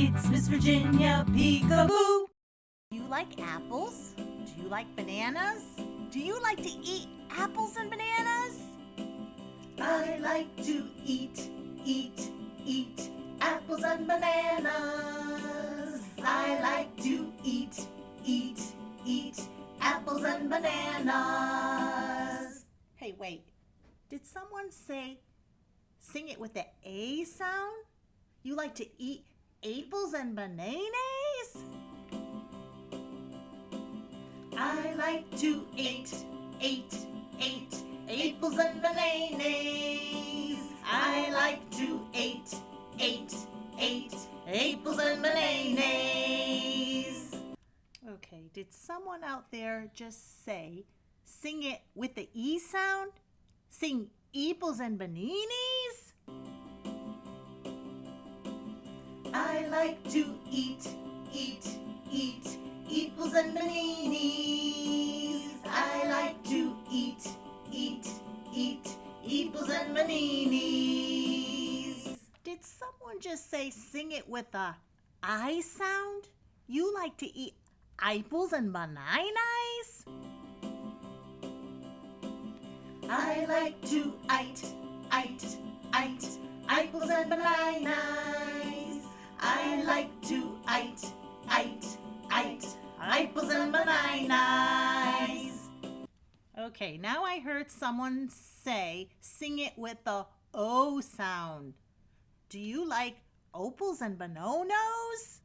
It's Miss Virginia Peekaboo. Do you like apples? Do you like bananas? Do you like to eat apples and bananas? I like to eat apples and bananas. I like to eat apples and bananas. Hey, wait. Did someone say sing it with the A sound? You like to eat apples and bananas? I like to eat apples and bananas. I like to eat apples and bananas. Okay, did someone out there just say sing it with the E sound? Sing apples and bananas? I like to eat apples and bananas. I like to eat apples and bananas. Did someone just say sing it with the I sound? You like to eat apples and bananas? I like to eat apples and bananas. I like to eat apples and bananas. Okay, now I heard someone say sing it with the O sound. Do you like opals and bananas?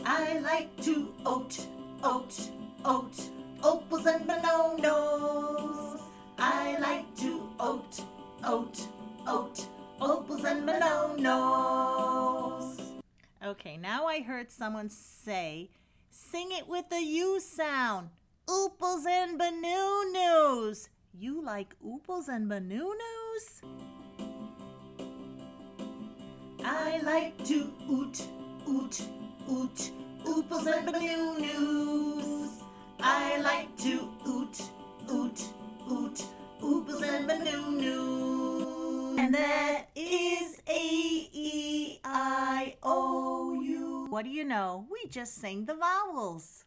I like to opals and bananas. I like to opals and bananas. Okay, now I heard someone say sing it with the U sound. Oopals and bananas. You like oopals and bananas? I like to oopals and bananas. I like to oopals and bananas. And that is A-E-I-O-U. What do you know? We just sang the vowels.